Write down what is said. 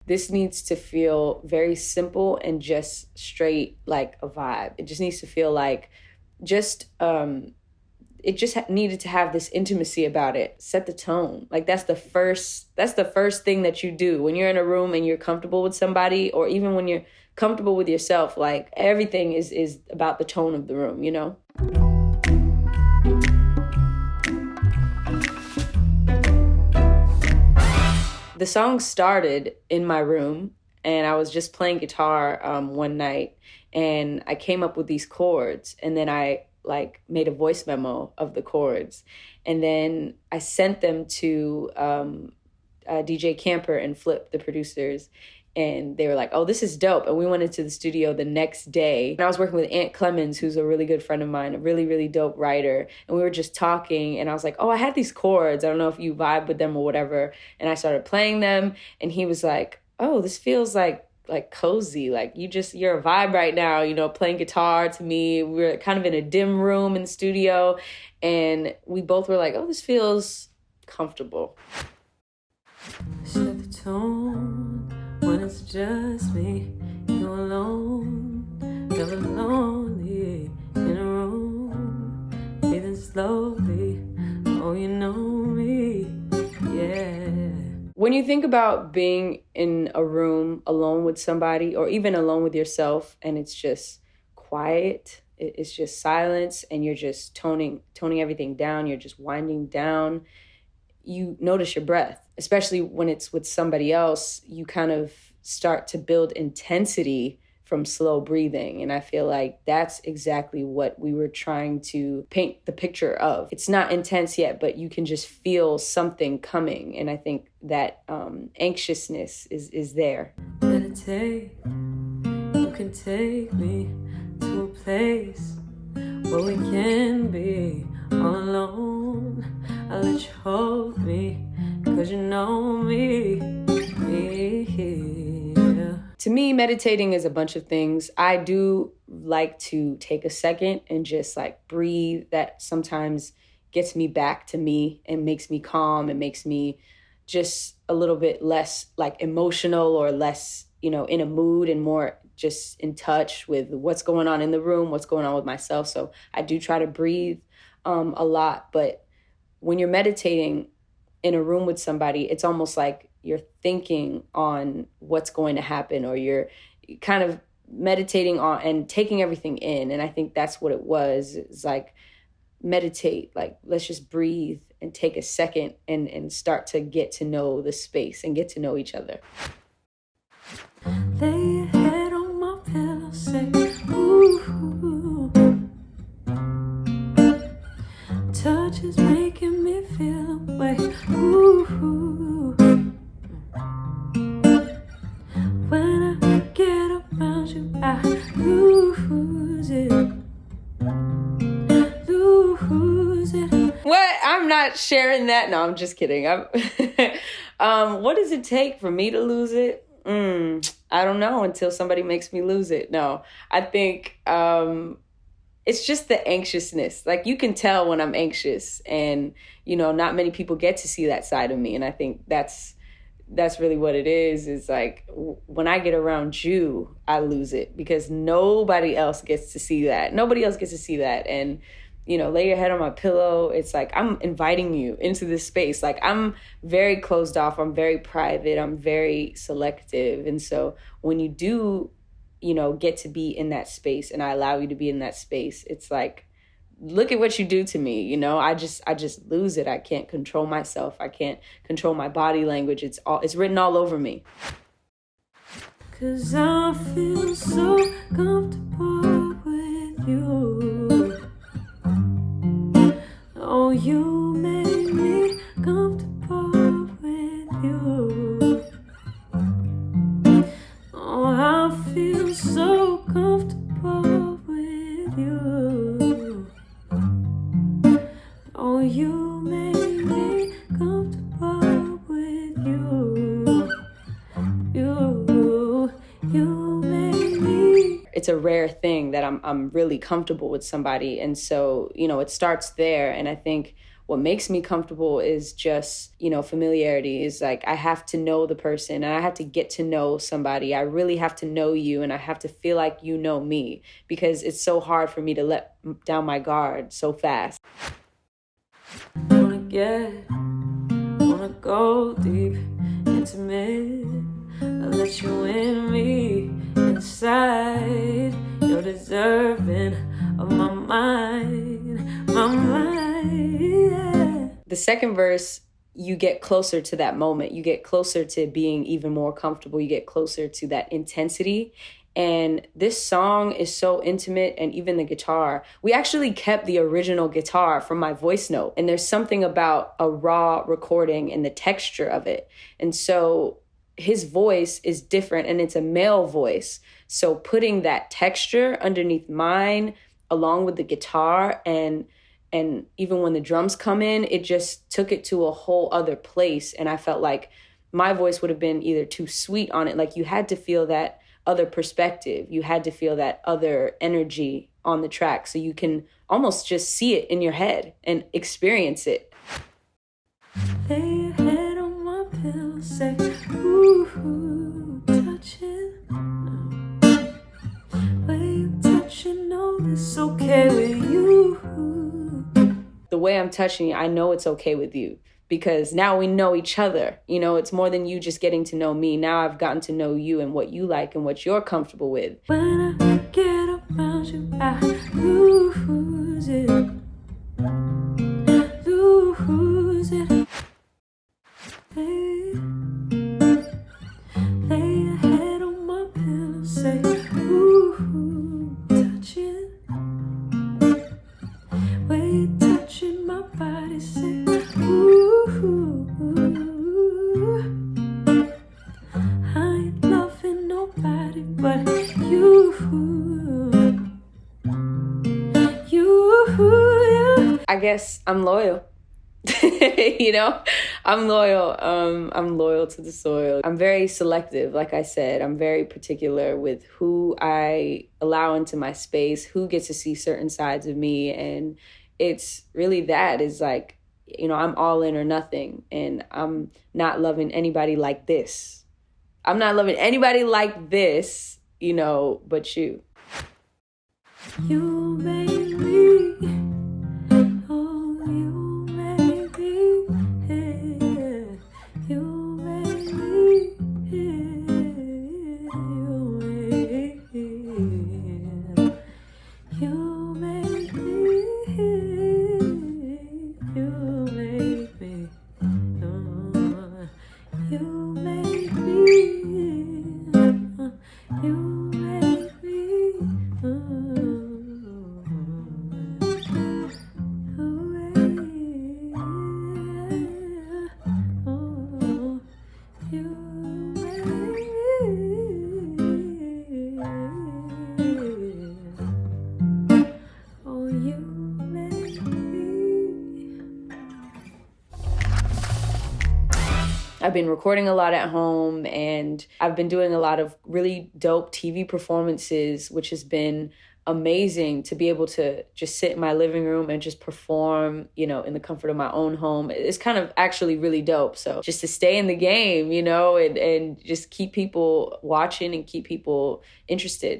this needs to feel very simple and just straight like a vibe. It just needs to feel like just it just needed to have this intimacy about it. Set the tone. Like that's the first thing that you do when you're in a room and you're comfortable with somebody, or even when you're comfortable with yourself. Like everything is about the tone of the room, you know? The song started in my room, and I was just playing guitar one night, and I came up with these chords, and then I like made a voice memo of the chords, and then I sent them to DJ Camper and Flip, the producers, and they were like, oh, this is dope. And we went into the studio the next day. And I was working with Aunt Clemens, who's a really good friend of mine, a really, really dope writer. And we were just talking, and I was like, oh, I had these chords. I don't know if you vibe with them or whatever. And I started playing them, and he was like, oh, this feels like cozy. Like you're a vibe right now, you know, playing guitar to me. We were kind of in a dim room in the studio, and we both were like, oh, this feels comfortable. Set the tone when it's just me, you're alone, never lonely, in a room, breathing slowly, oh, you know me, yeah. When you think about being in a room alone with somebody, or even alone with yourself, and it's just quiet, it's just silence, and you're just toning everything down, you're just winding down, you notice your breath. Especially when it's with somebody else, you kind of start to build intensity from slow breathing. And I feel like that's exactly what we were trying to paint the picture of. It's not intense yet, but you can just feel something coming. And I think that anxiousness is there. Meditate, you can take me to a place where we can be all alone. I'll let you hold me, 'cause you know me, yeah. To me, meditating is a bunch of things. I do like to take a second and just like breathe. That sometimes gets me back to me and makes me calm and makes me just a little bit less like emotional, or less, you know, in a mood, and more just in touch with what's going on in the room, what's going on with myself. So I do try to breathe a lot. But when you're meditating in a room with somebody, it's almost like you're thinking on what's going to happen, or you're kind of meditating on and taking everything in. And I think that's what it was. It's like meditate, like let's just breathe and take a second and start to get to know the space and get to know each other. Lay your head on my pillow, say, ooh. Touch is making me feel away, ooh. When I get around you, I lose it. What? I'm not sharing that. No, I'm just kidding. What does it take for me to lose it? I don't know, until somebody makes me lose it. No, I think it's just the anxiousness. Like you can tell when I'm anxious, and you know, not many people get to see that side of me. And I think that's really what it is. It's like when I get around you, I lose it, because nobody else gets to see that. Nobody else gets to see that. And you know, lay your head on my pillow. It's like I'm inviting you into this space. Like I'm very closed off. I'm very private. I'm very selective. And so when you do, you know, get to be in that space, and I allow you to be in that space, it's like, look at what you do to me. You know, I just lose it. I can't control myself. I can't control my body language. It's written all over me. 'Cause I feel so comfortable with you. Oh, you make me comfortable with you. Oh, I feel so comfortable with you. Oh, you make me comfortable with you. You make me. It's a rare thing that I'm really comfortable with somebody. And so, you know, it starts there. And I think what makes me comfortable is just, familiarity. Is like I have to know the person and I have to get to know somebody. I really have to know you and I have to feel like you know me, because it's so hard for me to let down my guard so fast. Wanna go deep, intimate. I'll let you in me inside. You're deserving of my mind, yeah. The second verse, you get closer to that moment. You get closer to being even more comfortable. You get closer to that intensity. And this song is so intimate, and even the guitar. We actually kept the original guitar from my voice note. And there's something about a raw recording and the texture of it. And so his voice is different, and it's a male voice. So putting that texture underneath mine, along with the guitar, and even when the drums come in, it just took it to a whole other place. And I felt like my voice would have been either too sweet on it. Like you had to feel that other perspective. You had to feel that other energy on the track, so you can almost just see it in your head and experience it. Lay your head on my pillow, say, ooh, touch it. Way you touch it, know it's okay with you. The way I'm touching you, I know it's okay with you, because now we know each other. It's more than you just getting to know me. Now I've gotten to know you and what you like and what you're comfortable with. When I get around you, I lose it. Lose it. Hey. Lay your head on my pillow, say, ooh, touch it. Way you touching my body, say, ooh, I ain't loving nobody but you. I guess I'm loyal. I'm loyal. I'm loyal to the soil. I'm very selective. Like I said, I'm very particular with who I allow into my space, who gets to see certain sides of me. And it's really that is like, I'm all in or nothing. And I'm not loving anybody like this. I'm not loving anybody like this, but you. You made me. Oh, you made me. Yeah. You made me. Yeah. You made me. You made me. You made me. You made me. I've been recording a lot at home, and I've been doing a lot of really dope TV performances, which has been amazing to be able to just sit in my living room and just perform, in the comfort of my own home. It's kind of actually really dope. So just to stay in the game, and just keep people watching and keep people interested.